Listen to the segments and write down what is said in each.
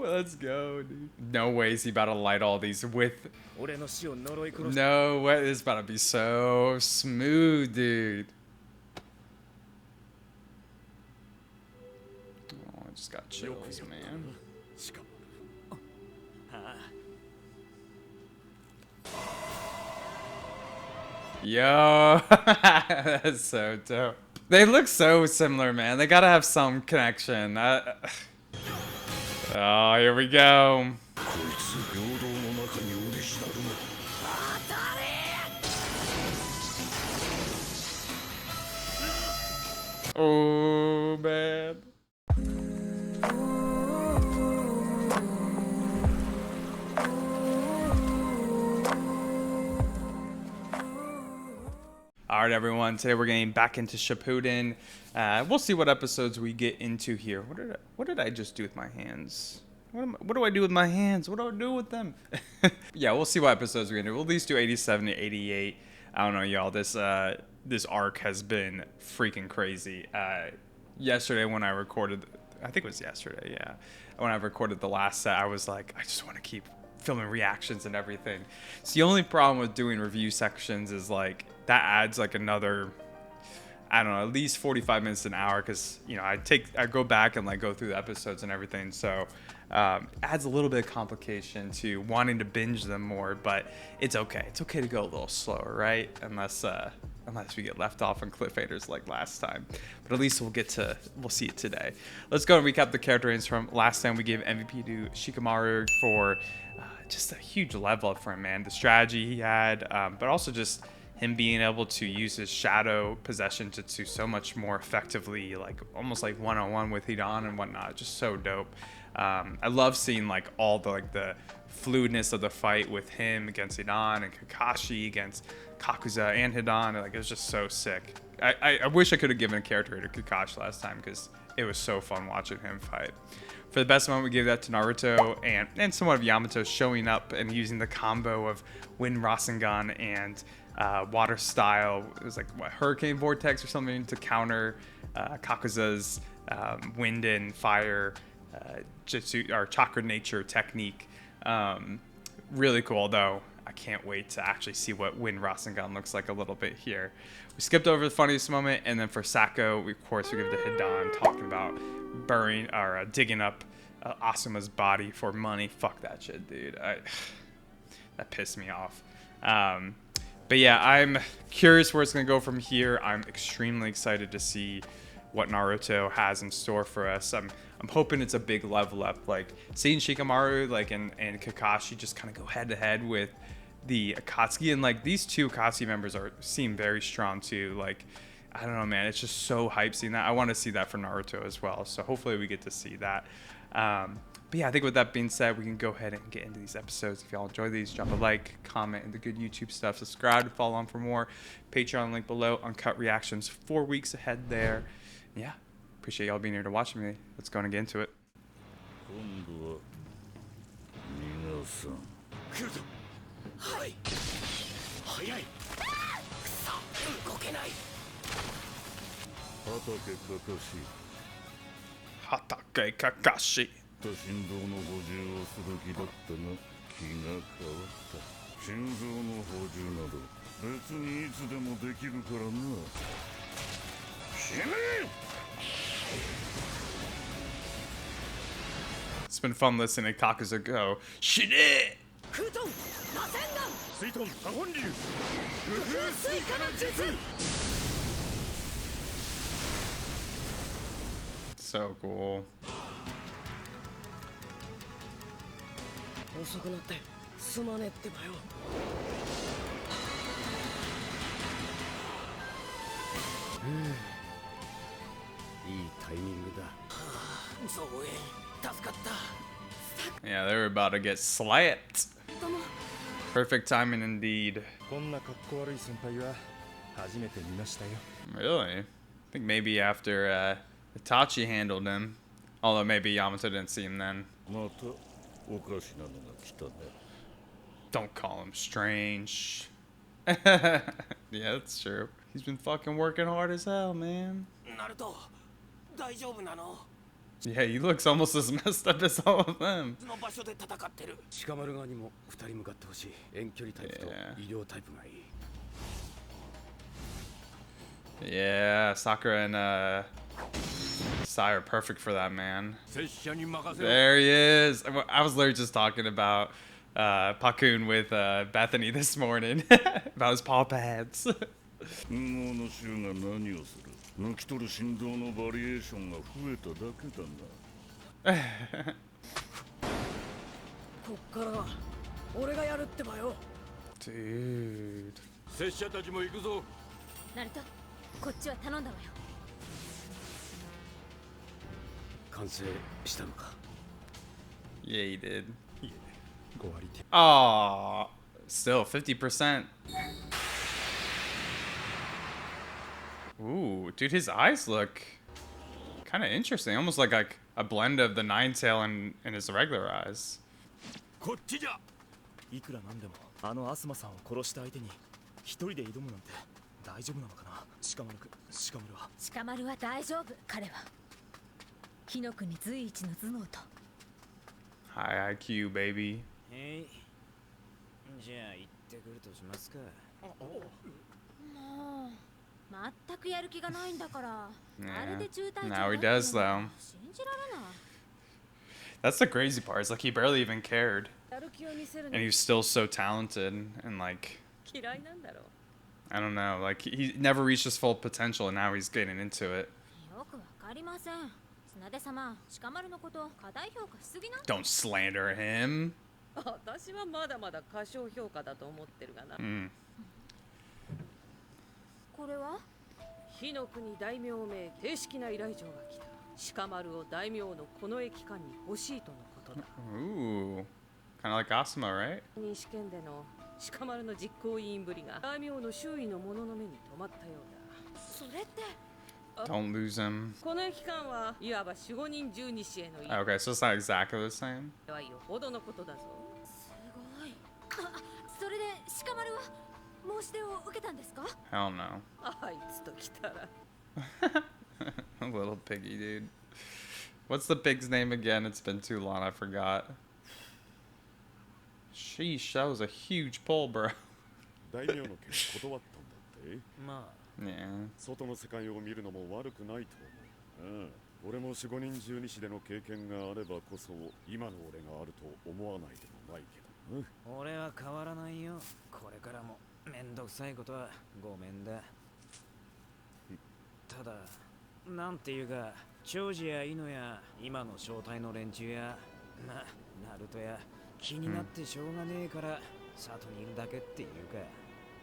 Let's go, dude. No way is he about to light all these with... No way. This is about to be so smooth, dude. Oh, I just got chills, man. Yo, that's so dope. They look so similar, man. They gotta have some connection. Oh, here we go. Oh, man. All right, everyone. Today we're getting back into Shippuden. We'll see what episodes we get into here. What did I just do with my hands? What do I do with my hands? What do I do with them? Yeah, we'll see what episodes we're gonna do. We'll at least do 87 to 88. I don't know, y'all. This arc has been freaking crazy. Yesterday when I recorded, I think it was yesterday, yeah. When I recorded the last set, I was like, I just want to keep filming reactions and everything. So the only problem with doing review sections is like that adds like another, I don't know, at least 45 minutes to an hour, because you know I go back and like go through the episodes and everything, so adds a little bit of complication to wanting to binge them more. But it's okay to go a little slower, right? Unless we get left off on cliffhangers like last time. But at least we'll see it today. Let's go and recap the character names from last time. We gave MVP to Shikamaru for just a huge level up for him, man. The strategy he had, but also just him being able to use his shadow possession jutsu so much more effectively, like almost like one-on-one with Hidan and whatnot. Just so dope. I love seeing like all the fluidness of the fight with him against Hidan and Kakashi against Kakuza and Hidan. Like, it was just so sick. I wish I could have given a character to Kakashi last time, because it was so fun watching him fight. For the best moment, we gave that to Naruto and somewhat of Yamato showing up and using the combo of Wind Rasengan and Water Style. It was like, what, Hurricane Vortex or something, to counter Kakuza's Wind and Fire jutsu or Chakra Nature technique. Really cool, though. I can't wait to actually see what Wind Rasengan looks like a little bit here. We skipped over the funniest moment, and then for Sako, of course, we give the Hidan talking about burying or digging up Asuma's body for money. Fuck that shit, dude. That pissed me off. But yeah, I'm curious where it's gonna go from here. I'm extremely excited to see what Naruto has in store for us. I'm hoping it's a big level up, like seeing Shikamaru and Kakashi just kind of go head to head with the Akatsuki, and like these two Akatsuki members seem very strong too. Like, I don't know, man, it's just so hype seeing that. I want to see that for Naruto as well, so hopefully we get to see that. But yeah, I think with that being said, we can go ahead and get into these episodes. If y'all enjoy these, drop a like, comment, and the good YouTube stuff. Subscribe to follow on for more. Patreon link below. Uncut reactions 4 weeks ahead there. Yeah, appreciate y'all being here to watch me. Let's go and get into it. Hatake Kakashi. 心臓の補充をする気だったが気が変わった心臓の補充など別にいつでもできるからな死ね It's been fun listening to Kakuza go shit. フートン螺旋岩水遁多本流無風水化の術 So cool. 遅くなってすまねえってばよいいタイミングだ増援助かった Yeah, they were about to get slapped. Perfect timing indeed. こんな格好悪い先輩は初めて見ましたよ Really? I think maybe after Itachi handled him. Although maybe Yamato didn't see him then. またおかしなのが来たね Don't call him strange. Yeah, that's true. He's been fucking working hard as hell, man. ナルト大丈夫なの Yeah, he looks almost as messed up as all of them. の場所で戦ってる。鹿丸側にも2人向かってほしい。遠距離タイプと Yeah. 医療タイプがいい。 Yeah, Sakura and Sai are perfect for that, man. 拙者に任せろ。 There he is. I was literally just talking about Pakun with Bethany this morning about his paw pads. 無毛の衆が何をする。抜き取る振動のバリエーションが増えただけだな。こっからは俺がやるってばよ。 Dude. 拙者たちも行くぞ。ナルト、こっちは頼んだわよ。完成したのか。 Yeah, he did. 5割手 Oh, still 50%. Ooh, dude, his eyes look kind of interesting. Almost like a blend of the Nine Tail and his regular eyes. こっちじゃ。いくらなんでもあのアスマさんを殺した相手に一人で挑むなんて大丈夫なのかな。鹿丸は鹿丸は大丈夫。彼は火の国随一の頭脳と。 High IQ, baby. へい。じゃあ行ってくるとしますか。もう全くやる気がないんだから。 Yeah. あれで中退 Now he does, though. 信じられない。 That's the crazy part. It's like he barely even cared. やる気を見せる And の he was still so talented. And like, 嫌いなんだろう。 I don't know. Like, he never reached his full potential. And now he's getting into it. よくわかりません。砂出様、鹿丸のこと過大評価しすぎな。 Don't slander him. 私はまだまだ過小評価だと思ってるがな。 Mm. これは火の国大名名正式な依頼状が来た。鹿丸を大名のこの駅間に欲しいとのことだ。 Ooh. Kind of like Asuma, right? 認試験での鹿丸の実行委員ぶりが大名の周囲の者の目に留まったようだ。それって。 Don't lose him. この駅間はいわば守護人十二支への依 Okay, so it's not exactly the same. 頼はよほどのことだぞ。すごい。それで鹿丸は申し出を受けたんですか？ Hell no. あいつと来たら A little piggy, dude. What's the pig's name again? It's been too long, I forgot. Sheesh, that was a huge pull, bro. 大名の件断ったんだって。ま Yeah. 外の世界を見るのも悪くないと思う。ああ、俺も守護人十二支での経験があればこそ今の俺があると思わないでもないけどな。あ、俺は変わらないよ。これからもめんどくさいことはごめんだ。ただ、なんていうか、長寿やイノや今の正体の連中や、ナルトや気になってしょうがねえから里にいるだけっていうか。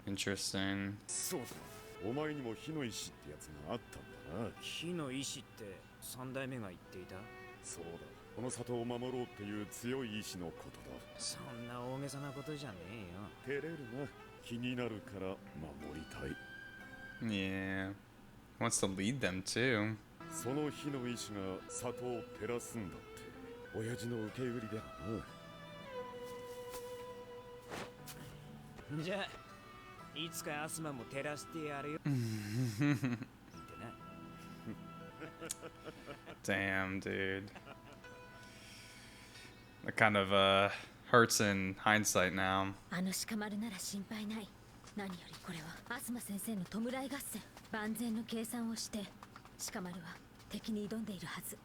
Interesting. そうだ。お前にも火の石ってやつがあったんだな。火の意志って三代目が言っていた。そうだ。この里を守ろうっていう強い意志のことだ。そんな大げさなことじゃねえよ。照れるな。気になるから守りたい。 Yeah. He wants to lead them, too. その火の意志が里を照らすんだって。親父の受け売りだな。じゃあ、いつかアスマも照らしてやるよ。 Damn, dude. That kind of hurts in hindsight now. あの鹿丸なら心配ない。何よりこれはアスマ先生の弔い合戦。万全の計算をして鹿丸は敵に挑んでいるはず。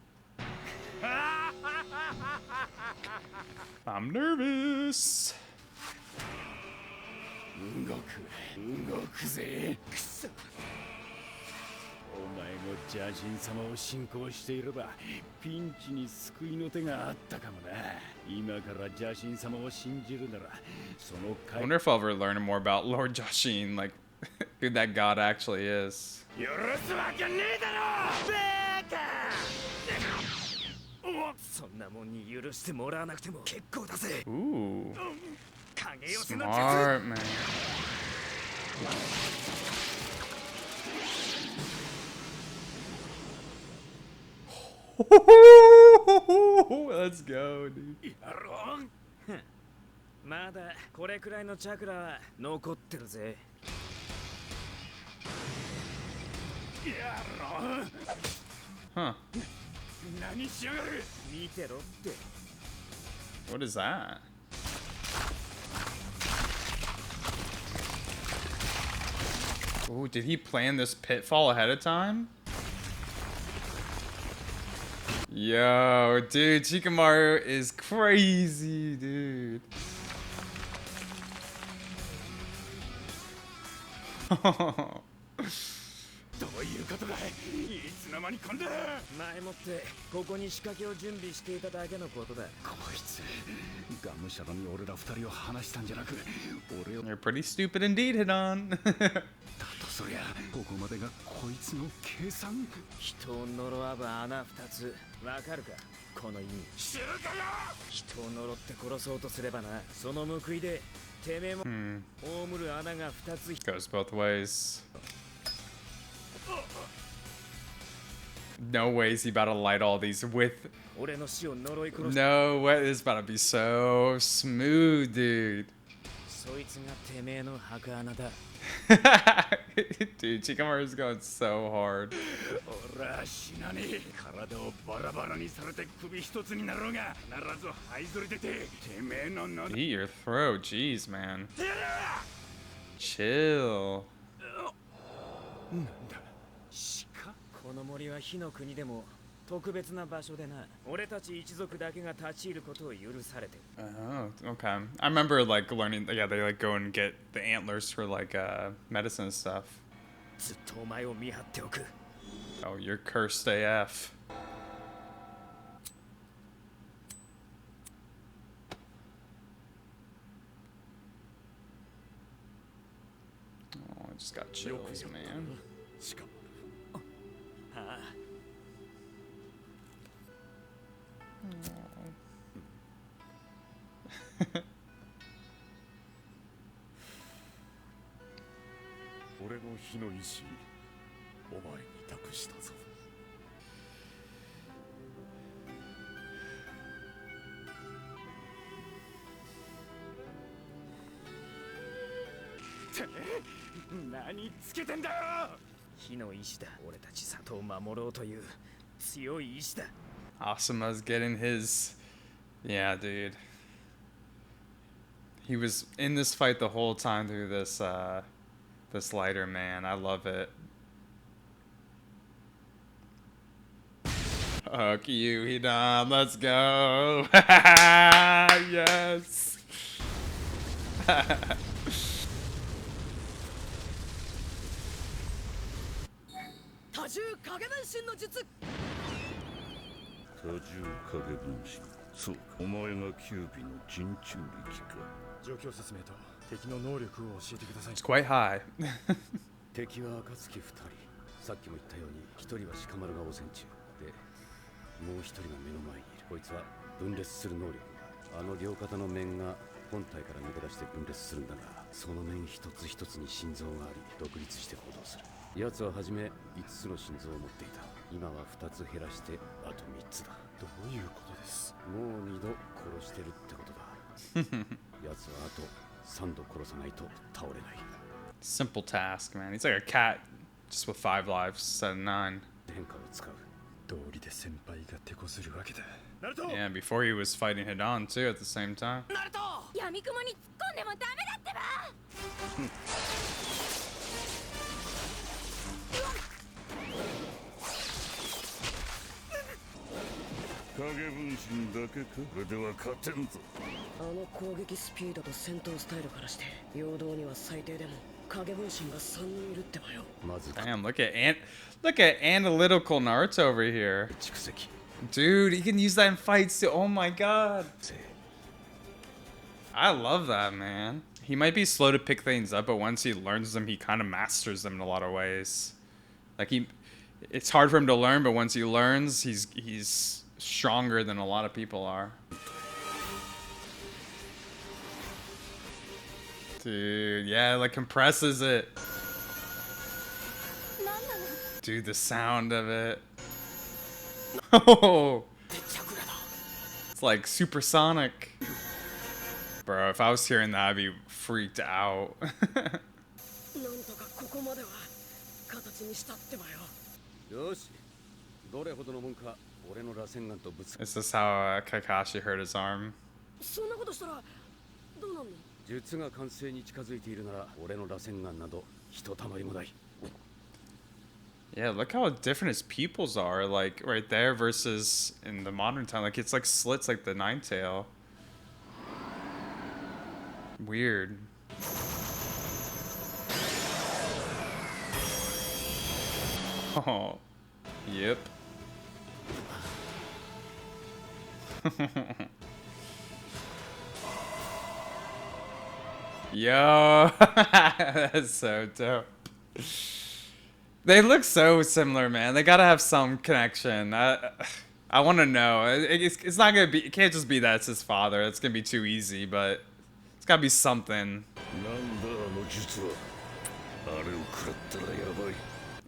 I'm nervous. 動くぜ。くそ。お前も邪神様を信仰していればピンチに救いの手があったかもな。今から邪神様を信じるならその I wonder if I'll ever learn more about Lord Jashin, like who that god actually is. 許すわけねえだろ。バカ。そんなもんに許してもらわなくても結構だぜ。 Ooh. 影寄せの術。 Smart, man. Let's go, dude. やろう。まだこれくらいのチャクラは残ってるぜ。やろう。 Huh. 何しやがる。見てろって。 What is that? Oh, did he plan this pitfall ahead of time? Yo, dude, Shikamaru is crazy, dude. どういうことだい。いつの間にこんな。前もってここに仕掛けを準備していただけのことだ。こいつがむしゃらに俺ら二人を話したんじゃなく、俺を You're pretty stupid indeed, Hidan. だとそりゃここまでがこいつの計算。人を呪わば穴二つ。わかるかこの意味。知るかよ。人を呪って殺そうとすればな、その報いでてめえも葬る穴が二つ。 Goes both ways. No way is he about to light all these with. 俺の死を呪い殺し。 No way, this is about to be so smooth, dude. そいつがてめえの墓穴だ。 Dude, Shikamaru is going so hard. 俺は死なねえ。体をバラバラにされて首一つになろうが必ず這いずり出ててめえの喉。 Eat your throat, jeez, man. Chill. なんだ鹿。この森は火の国でも特別な場所でな。俺たち一族だけが立ち入ることを許されてる。 Oh, okay. I remember like learning. Yeah, they like go and get the antlers for like medicine and stuff. ずっとお前を見張っておく。 Oh, you're cursed AF. Oh, I just got chills, man. しかもああ。 俺の火の意志お前に託したぞ。何つけてんだよ。火の意志だ。俺たち里を守ろうという強い意志だ。 Asuma's getting his. Yeah, dude. He was in this fight the whole time through this this lighter, man. I love it. Fuck you, Hidan. Let's go. Yes. 多重影分身の術。多重影分身。そうか、お前がキュービの人中力か。状況説明と敵の能力を教えてください。 It's quite high. 敵は暁2人。さっきも言ったように1人は鹿丸が汚染中で、もう1人が目の前にいる。こいつは分裂する能力が、あの両肩の面が本体から抜け出して分裂するんだが、その面一つ一つに心臓があり独立して行動する。奴は初め5つの心臓を持っていた。今は2つ減らしてあと3つだ。どういうことです？もう2度殺してるってことだ。奴はあと3度殺さないと倒れない。 Simple task, man. He's like a cat, just with 5 lives instead of 9. 変化を使う。道理で先輩が手こずるわけだ。ナルト。 Yeah, before he was fighting Hidan too at the same time. ナルト。闇雲に突っ込んでもダメだってば。影分身だけか。これでは勝てんぞ。あの攻撃スピードと戦闘スタイルからして陽動には最低でも影分身が3人いるってばよ。まず Damn, look at analytical Naruto over here. 蓄積。 Dude, he can use that in fights too. Oh my god. I love that, man. He might be slow to pick things up, but once he learns them, he kind of masters them in a lot of ways. Like it's hard for him to learn, but once he learns, he's stronger than a lot of people are. Dude, yeah, like compresses it. Dude, the sound of it. Oh, it's like supersonic. Bro, if I was hearing that, I'd be freaked out. なんとかここまでは形にしたってばよ。よし、どれほどのもんか俺の螺旋丸とぶつ This is how Kakashi hurt his arm. そんなことしたらどうなんの？術が完成に近づいているなら俺の螺旋丸などひとたまりもない。 Yeah, look how different his pupils are, like right there versus in the modern time. Like it's like slits like the Nine Tail. Weird. Oh, yep. Yo, that's so dope. They look so similar, man. They gotta have some connection. I want to know. It's not gonna be. It can't just be that it's his father. It's gonna be too easy. But it's gotta be something.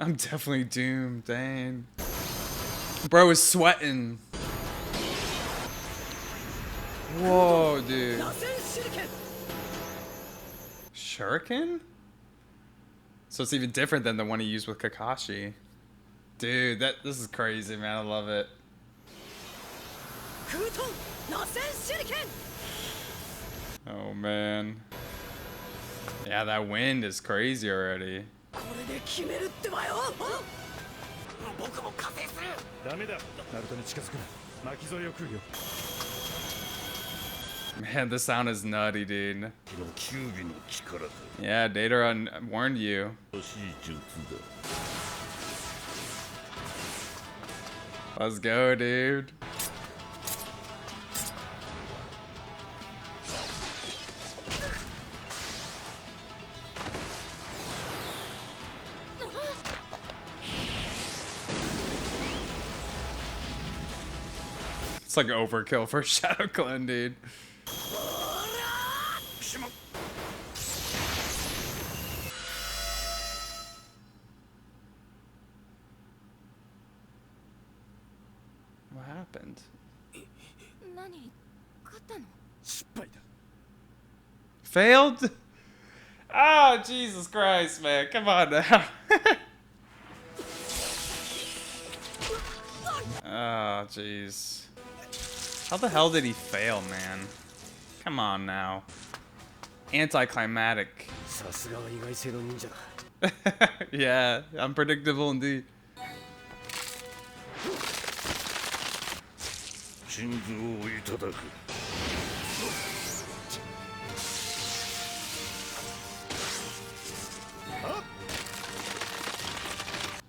I'm definitely doomed. Dang. Bro is sweating. Whoa, dude. Shuriken? So it's even different than the one he used with Kakashi. Dude, this is crazy, man. I love it. Oh, man. Yeah, that wind is crazy already. Man, the sound is nutty, dude. Yeah, Data warned you. Let's go, dude. It's like overkill for Shadow Clone, dude. What happened? Failed? Oh, Jesus Christ, man. Come on now. Oh, jeez. How the hell did he fail, man? Come on now. Anticlimactic. Yeah, unpredictable indeed.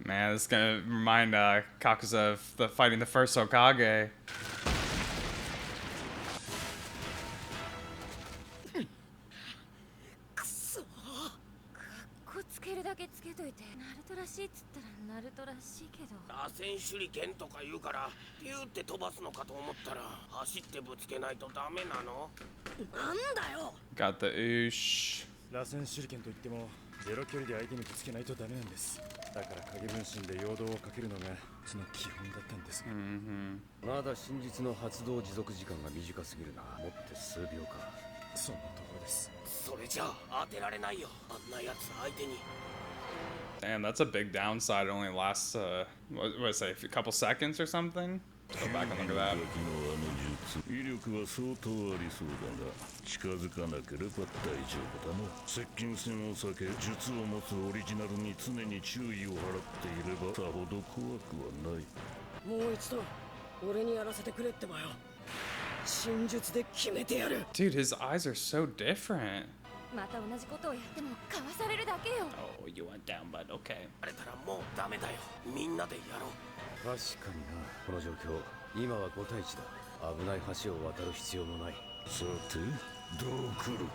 Man, this is gonna remind Kakuza of fighting the first Hokage. Got the oosh. 螺旋手裏剣といってもゼロ距離で相手にぶつけないとダメなんです。だから影分身で陽動をかけるのがうちの基本だったんですが。まだ真実の発動持続時間が短すぎるな。もって数秒か。そんなところです。それじゃあ当てられないよ。あんなやつ相手に。 Damn, that's a big downside. It only lasts, what did I say, a couple seconds or something? Go back and look at that. 威力は相当ありそうだが近づかなければ大丈夫だな。接近戦を避け術を持つオリジナルに常に注意を払っていればさほど怖くはない。もう一度俺にやらせてくれってばよ。真術で決めてやる。 Dude, his eyes are so different. また同じことをやってもかわされるだけよ。 Oh, you went down, but okay. あれたらもうダメだよ。みんなでやろう。確かにな。この状況今は5対1だ。危ない橋を渡る必要もない。さてどう来る？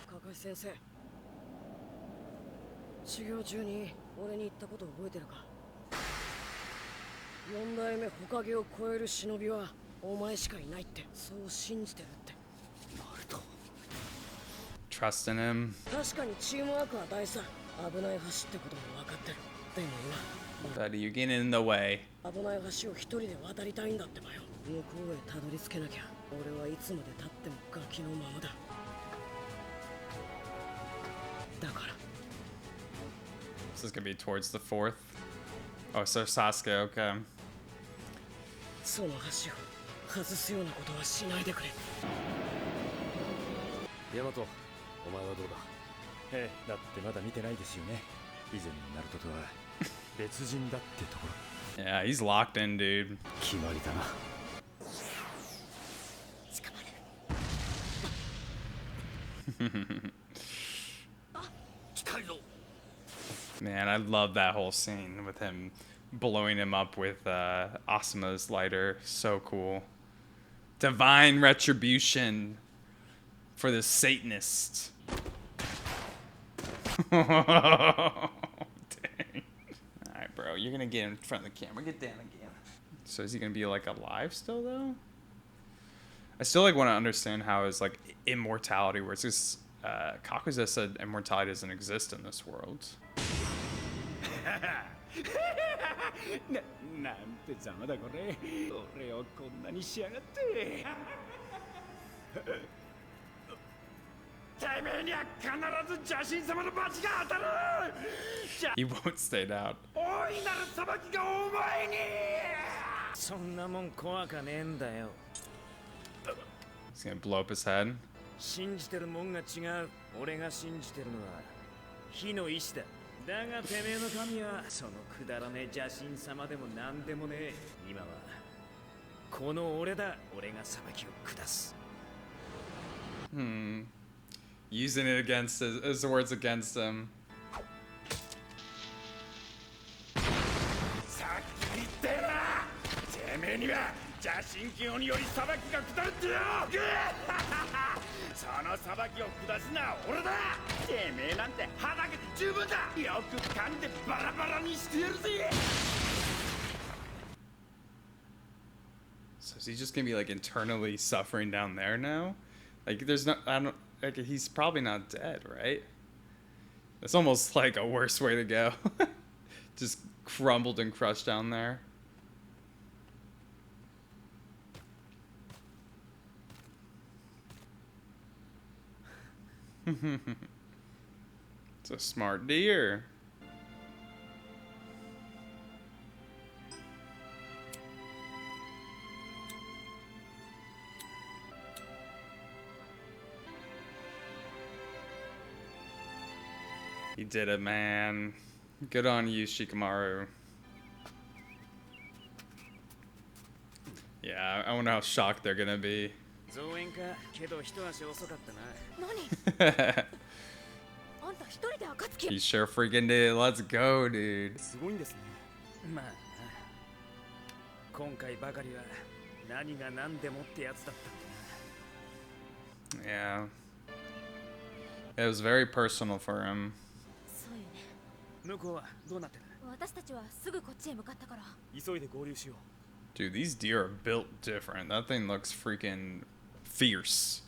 カカシ先生、修行中に俺に言ったこと覚えてるか？4代目ホカゲを超える忍びはお前しかいないってそう信じてるって。ナルト。 Trust in him. 確かにチームワークは大事だ。危ない橋ってことも分かってる。でも今 Buddy, you're getting in the way. 危ない橋を一人で渡りたいんだってばよ。向こうへたどり着けなきゃ俺はいつまで経ってもガキのままだ。だから This is gonna be towards the fourth Oh, so Sasuke, okay. その橋を外すようなことはしないでくれ。ヤマト、お前はどうだ。ええ、だってまだ見てないですよね。以前のナルトとは別人だってところ。Yeah, he's locked in, dude. 決まりだな。Man, I love that whole scene with him blowing him up with Asuma's lighter. So cool. Divine retribution for the Satanist. Dang. Alright, bro. You're gonna get in front of the camera. Get down again. So is he gonna be like alive still though? I still like want to understand how his like immortality works. Because Kakuza said immortality doesn't exist in this world. なんてざまだこれ。俺をこんなにしやがって。てめえには必ず邪神様の罰が当たる。He won't stay down. 大いなる裁きがお前に。そんなもん怖かねえんだよ。 He's gonna blow up his head. 信じてるもんが違う。俺が信じてるのは火の意志だ。だがてめえの神はそのくだらねえ邪神様でもなんでもねえ。今はこの俺だ。俺が裁きを下す。Using it against his words against him. さっき言ったよな。てめえには邪神教により裁きが下るってよ。その裁きを下すのは俺だ。てめえなんてはだけて十分だ。よく噛んでバラバラにしてやるぜ。 So is he just gonna be like internally suffering down there now? Like there's no, I don't, like he's probably not dead, right? It's almost like a worse way to go. Just crumbled and crushed down there. It's a smart deer. You did it, man. Good on you, Shikamaru. Yeah, I wonder how shocked they're gonna be. 増援かけど一足遅かったな。何？あんた一人で暁を。 He sure freaking did. Let's go, dude. すごいんですね。まあな、今回ばかりは何が何でもってやつだったんだな。 Yeah. It was very personal for him. そうよね。向こうはどうなってる？私たちはすぐこっちへ向かったから。急いで合流しよう。 Dude, these deer are built different. That thing looks freaking fierce.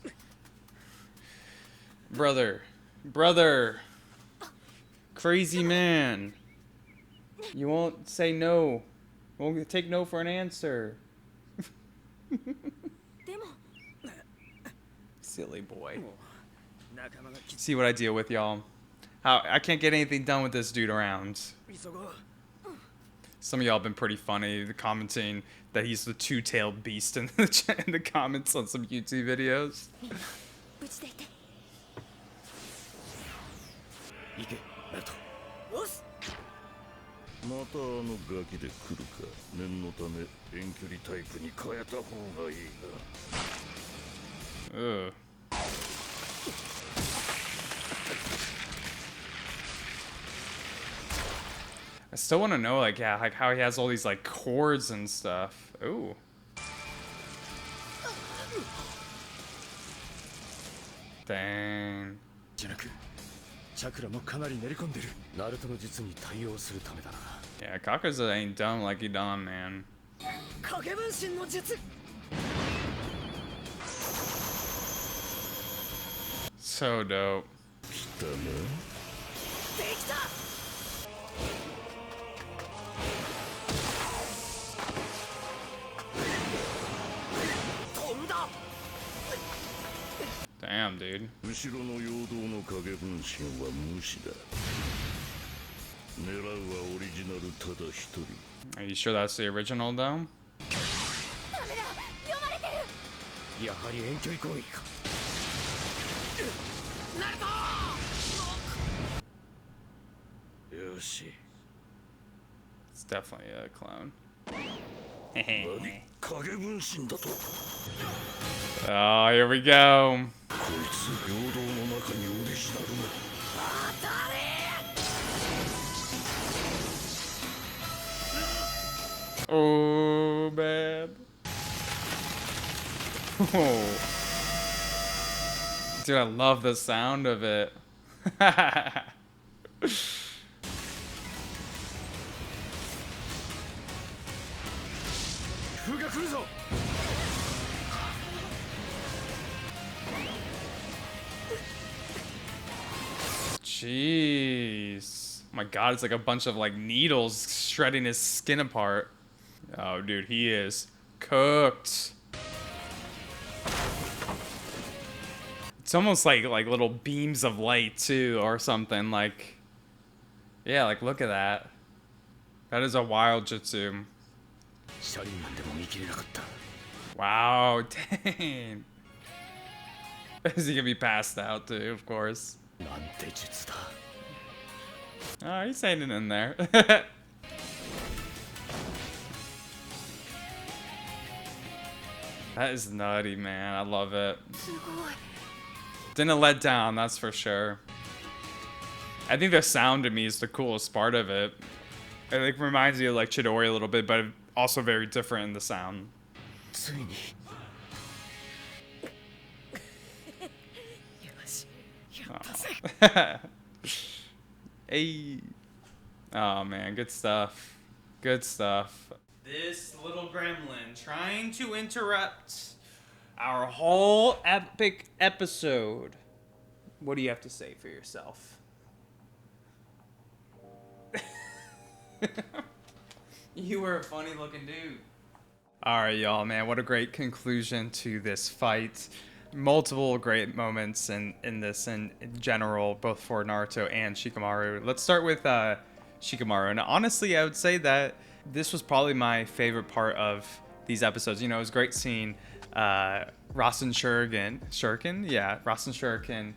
Brother. Crazy man. You won't say no. Won't take no for an answer. でも。 Silly boy. 仲間が来 See what I deal with, y'all. How I can't get anything done with this dude around. 急ごう。 Some of y'all have been pretty funny commenting that he's the two-tailed beast in the comments on some YouTube videos. 無事でいて。行け、ナルト。おす。またあのガキで来るか。念のため遠距離タイプに変えた方がいいな。 Ugh. I still want to know, like, yeah, like how he has all these like cords and stuff. Ooh. Dang. じゃなく、チャクラもかなり練り込んでる。ナルトの術に対応するためだな。 Yeah, Kakuza ain't dumb like he done, man. 影分身の術。 So dope. 来たな。できた。 Damn, dude. 後ろの陽動の影分身は無視だ。狙うはオリジナルただ一人。 Are you sure that's the original though? やはり遠距離攻撃か。よし、 It's definitely a clone. 影分身だと。 Oh, here we go. こいつ平等の中にオリジナルが。 Oh man. Oh. Dude, I love the sound of it. 風が来るぞ。 Jeez. Oh my god, it's like a bunch of like needles shredding his skin apart. Oh dude, he is cooked. It's almost like little beams of light too or something like. Yeah, like look at that. That is a wild jutsu. シャリンガンでも見切れなかった。 Wow, dang. Is he gonna be passed out too, of course. なんて術だ。 Oh, he's saying it in there. That is nutty, man. I love it. Didn't let down, that's for sure. I think the sound to me is the coolest part of it. It like reminds me of like Chidori a little bit, but also very different in the sound. ついに。 Hey. Oh man, good stuff. Good stuff. This little gremlin trying to interrupt our whole epic episode. What do you have to say for yourself? You were a funny looking dude. Alright, y'all, man. What a great conclusion to this fight. Multiple great moments in this in general, both for Naruto and Shikamaru. Let's start with Shikamaru. And honestly, I would say that this was probably my favorite part of these episodes. You know, it was great seeing Rasen Shuriken? Yeah, Rasen Shuriken.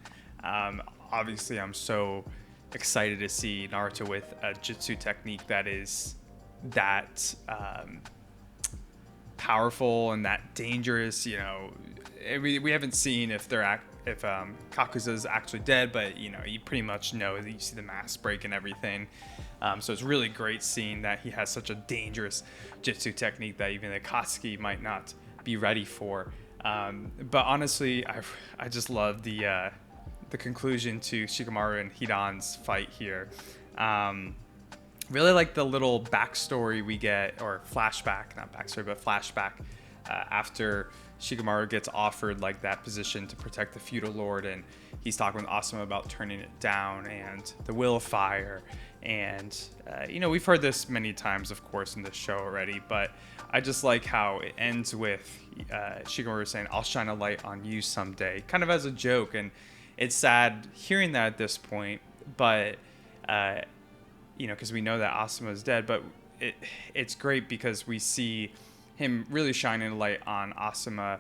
Obviously, I'm so excited to see Naruto with a jutsu technique that is that powerful and that dangerous. You know, we haven't seen if Kakuza's actually dead, but you know, you pretty much know that you see the mask break and everything. So it's really great seeing that he has such a dangerous jutsu technique that even the Katsuki might not be ready for. But honestly, I just love the conclusion to Shikamaru and Hidan's fight here. Really like the little backstory we get, or flashback, not backstory, but flashback after Shikamaru gets offered like that position to protect the feudal lord, and he's talking with Asuma about turning it down and the will of fire. And you know, we've heard this many times, of course, in this show already, but I just like how it ends with Shikamaru saying, "I'll shine a light on you someday," kind of as a joke. And it's sad hearing that at this point, but you know, because we know that Asuma is dead, but it's great because we see him really shining a light on Asuma,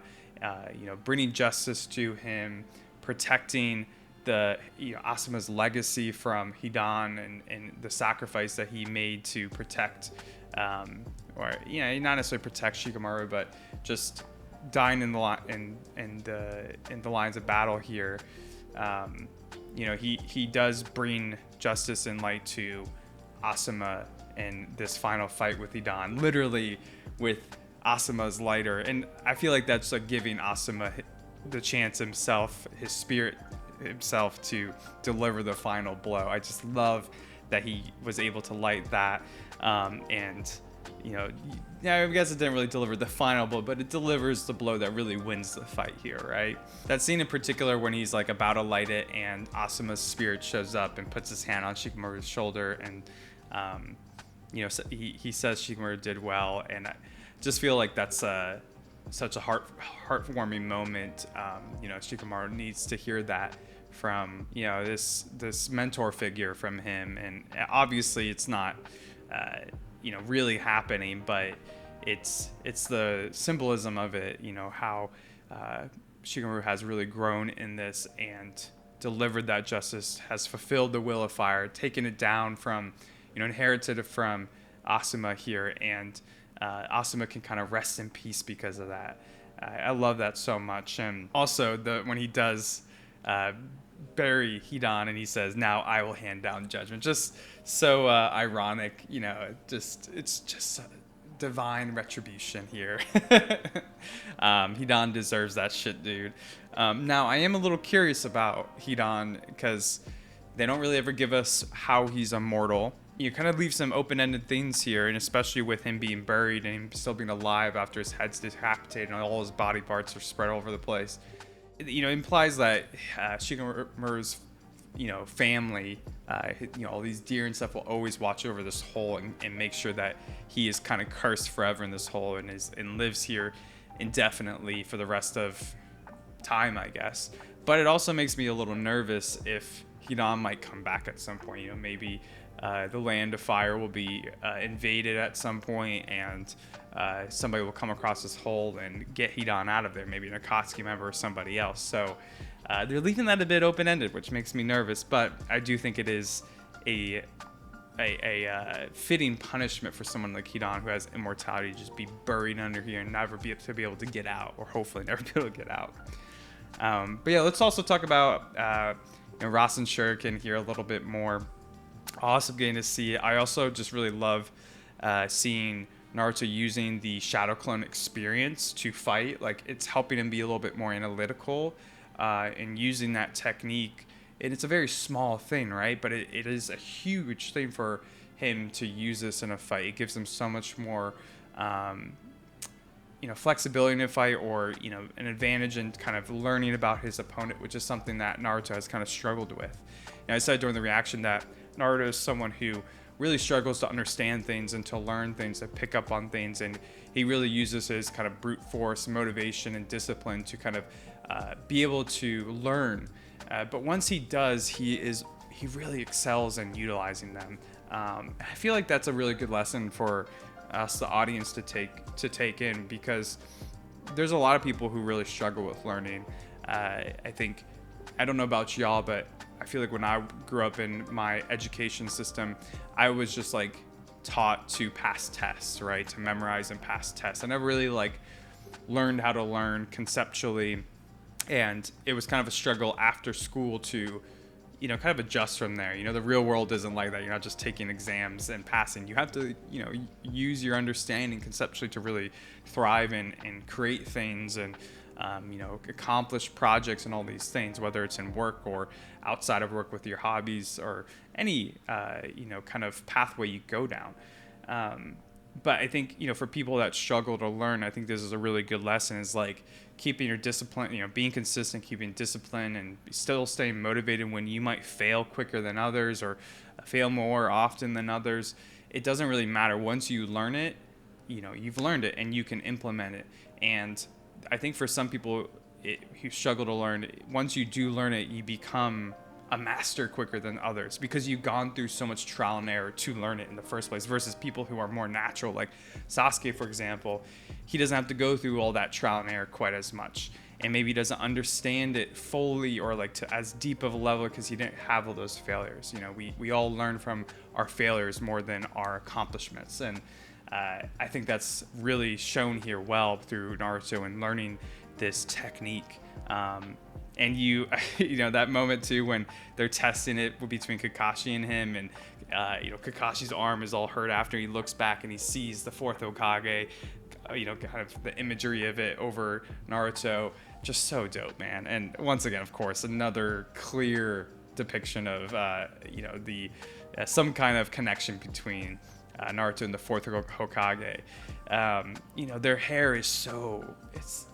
you know, bringing justice to him, protecting Asuma's legacy from Hidan and the sacrifice that he made to protect, or you know, not necessarily protect Shikamaru, but just dying in the lines of battle here. You know, he does bring justice and light to Asuma in this final fight with Hidan, literally with Asuma's lighter, and I feel like that's like giving Asuma the chance himself, his spirit himself, to deliver the final blow. I just love that he was able to light that, and you know, yeah, I guess it didn't really deliver the final blow, but it delivers the blow that really wins the fight here, right? That scene in particular when he's like about to light it and Asuma's spirit shows up and puts his hand on Shikamaru's shoulder, and you know, he says Shikamaru did well, and I just feel like that's such a heartwarming moment. You know, Shikamaru needs to hear that from, you know, this mentor figure from him. And obviously it's not you know, really happening, but it's the symbolism of it, you know, how Shikamaru has really grown in this and delivered that justice, has fulfilled the will of fire, taken it down from, you know, inherited it from Asuma here, and Asuma can kind of rest in peace because of that. I love that so much. And also when he does bury Hidan and he says, "Now I will hand down judgment," just so ironic, you know. It's just divine retribution here. Hidan deserves that shit, dude. Now I am a little curious about Hidan because they don't really ever give us how he's immortal. You kind of leave some open-ended things here, and especially with him being buried and him still being alive after his head's decapitated and all his body parts are spread all over the place. You know, implies that Shikamaru's, you know, family, you know, all these deer and stuff will always watch over this hole and make sure that he is kind of cursed forever in this hole and lives here indefinitely for the rest of time, I guess. But it also makes me a little nervous if Hidan might come back at some point. You know, maybe the land of fire will be invaded at some point, and somebody will come across this hole and get Hidan out of there, maybe an Akatsuki member or somebody else. So they're leaving that a bit open-ended, which makes me nervous, but I do think it is a fitting punishment for someone like Hidan who has immortality to just be buried under here and never be able to get out, or hopefully never be able to get out. But yeah, let's also talk about you know, Rasen Shuriken here a little bit more. Awesome getting to see it. I also just really love seeing Naruto using the Shadow Clone experience to fight. Like, it's helping him be a little bit more analytical and using that technique. And it's a very small thing, right? But it is a huge thing for him to use this in a fight. It gives him so much more you know, flexibility in a fight, or, you know, an advantage in kind of learning about his opponent, which is something that Naruto has kind of struggled with. And I said during the reaction that Naruto is someone who really struggles to understand things and to learn things, to pick up on things, and he really uses his kind of brute force, motivation, and discipline to kind of be able to learn. But once he does, he really excels in utilizing them. I feel like that's a really good lesson for us, the audience, to take in, because there's a lot of people who really struggle with learning. I think, I don't know about y'all, but I feel like when I grew up in my education system, I was just like taught to pass tests, right? To memorize and pass tests. I never really like learned how to learn conceptually, and it was kind of a struggle after school to, you know, kind of adjust from there. You know, the real world isn't like that. You're not just taking exams and passing. You have to, you know, use your understanding conceptually to really thrive and create things and, you know, accomplish projects and all these things, whether it's in work or outside of work with your hobbies or any, you know, kind of pathway you go down. But I think, you know, for people that struggle to learn, I think this is a really good lesson, is like keeping your discipline, you know, being consistent, keeping discipline, and still staying motivated when you might fail quicker than others or fail more often than others. It doesn't really matter. Once you learn it, you know, you've learned it and you can implement it. And I think for some people who struggle to learn, once you do learn it, you become a master quicker than others because you've gone through so much trial and error to learn it in the first place, versus people who are more natural, like Sasuke, for example. He doesn't have to go through all that trial and error quite as much, and maybe he doesn't understand it fully or like to as deep of a level because he didn't have all those failures. You know, we all learn from our failures more than our accomplishments, and I think that's really shown here well through Naruto and learning this technique. And you know, that moment too when they're testing it between Kakashi and him, and you know, Kakashi's arm is all hurt after he looks back and he sees the fourth Hokage, you know, kind of the imagery of it over Naruto. Just so dope, man. And once again, of course, another clear depiction of you know, the some kind of connection between Naruto and the fourth Hokage. You know, their hair is so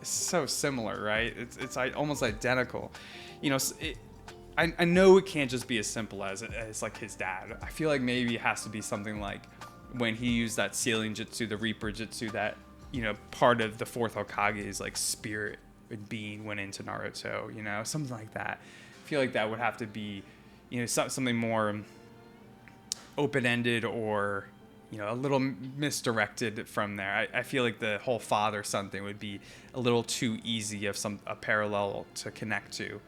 similar, right? It's almost identical. You know, I know it can't just be as simple as like his dad. I feel like maybe it has to be something like when he used that sealing jutsu, the Reaper jutsu, that, you know, part of the fourth Hokage's like spirit and being went into Naruto, you know, something like that. feel like that would have to be, something more open-ended or, a little misdirected from there. I feel like the whole father-son thing would be a little too easy of a parallel to connect to.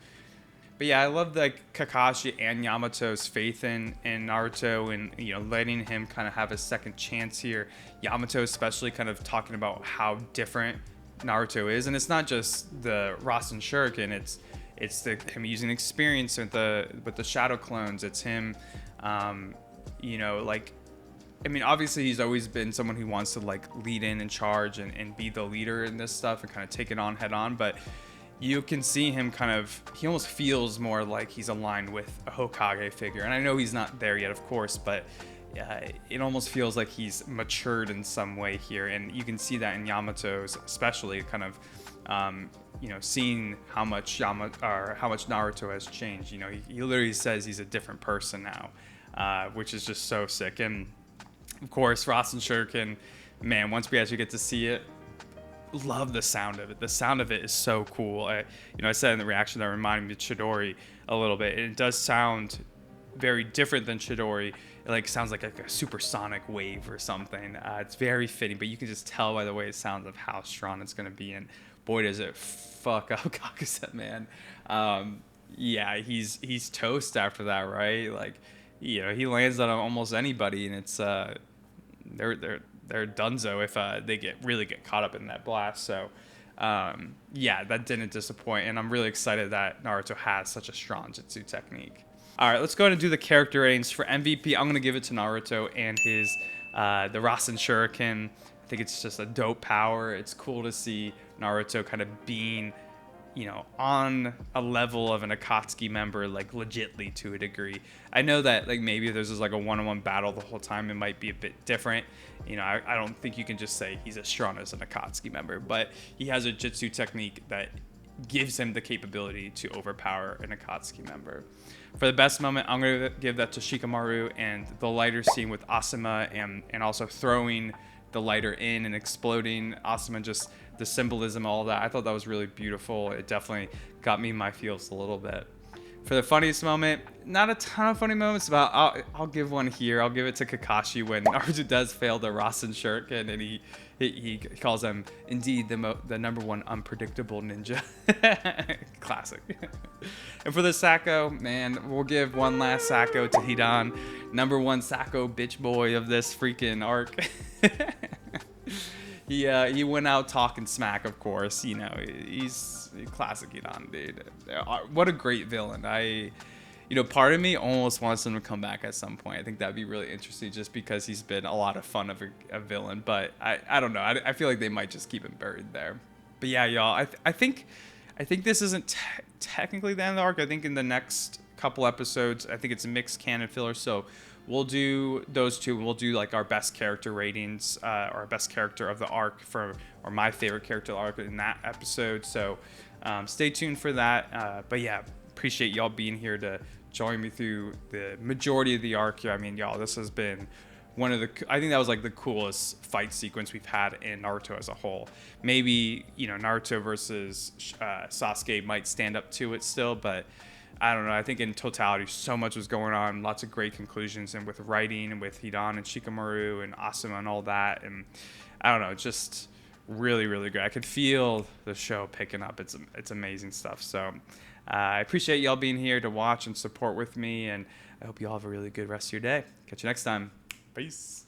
But yeah, I love like Kakashi and Yamato's faith in Naruto, and letting him kind of have a second chance here. Yamato especially kind of talking about how different Naruto is, and it's not just the Rasen Shuriken. It's him using experience with the shadow clones. It's him, obviously he's always been someone who wants to like lead in charge and be the leader in this stuff and kind of take it on head on, but you can see him he almost feels more like he's aligned with a Hokage figure. And I know he's not there yet, of course, but it almost feels like he's matured in some way here. And you can see that in Yamato's, especially kind of, seeing how much Naruto has changed. He literally says he's a different person now, which is just so sick. And of course, Rasen Shuriken, man, once we actually get to see it, love the sound of it. The sound of it is so cool. I said in the reaction that reminded me of Chidori a little bit. And it does sound very different than Chidori. It sounds like a supersonic wave or something. It's very fitting, but you can just tell by the way it sounds of how strong it's going to be. And boy, does it fuck up Kakuset, man. Yeah, he's toast after that, right? He lands on almost anybody, and it's they're donezo if they really get caught up in that blast. So yeah, that didn't disappoint, and I'm really excited that Naruto has such a strong jutsu technique. All right, let's go ahead and do the character ratings. For MVP, I'm gonna give it to Naruto and his the Rasen Shuriken. I think it's just a dope power. It's cool to see Naruto kind of being, on a level of an Akatsuki member, legitly to a degree. I know that maybe if there's just a one-on-one battle the whole time, it might be a bit different. I don't think you can just say he's as strong as an Akatsuki member, but he has a jutsu technique that gives him the capability to overpower an Akatsuki member. For the best moment, I'm going to give that to Shikamaru and the lighter scene with Asuma, and also throwing the lighter in and exploding Asuma, just the symbolism, all that. I thought that was really beautiful. It definitely got me in my feels a little bit. For the funniest moment, not a ton of funny moments, but I'll give one here. I'll give it to Kakashi when Naruto does fail the Rasen Shuriken, and he calls him indeed the #1 unpredictable ninja. Classic. And for the Sacco, man, we'll give one last Sacco to Hidan, #1 Sacco bitch boy of this freaking arc. He went out talking smack, of course. He's classic Hidan, dude. What a great villain. Part of me almost wants him to come back at some point. I think that'd be really interesting, just because he's been a lot of fun of a villain. But I don't know. I feel like they might just keep him buried there. But yeah, y'all. I think this isn't technically the end of the arc. I think in the next couple episodes, I think it's a mixed canon filler. So we'll do those two. We'll do our best character ratings, or our best character of the arc or my favorite character of the arc in that episode. So stay tuned for that. But yeah, appreciate y'all being here to join me through the majority of the arc here. I mean, y'all, this has been one of I think that was the coolest fight sequence we've had in Naruto as a whole. Maybe, Naruto versus Sasuke might stand up to it still, but I don't know. I think in totality, so much was going on. Lots of great conclusions, and with writing and with Hidan and Shikamaru and Asuma and all that. And I don't know, just really, really good. I could feel the show picking up. It's amazing stuff. So I appreciate y'all being here to watch and support with me. And I hope you all have a really good rest of your day. Catch you next time. Peace.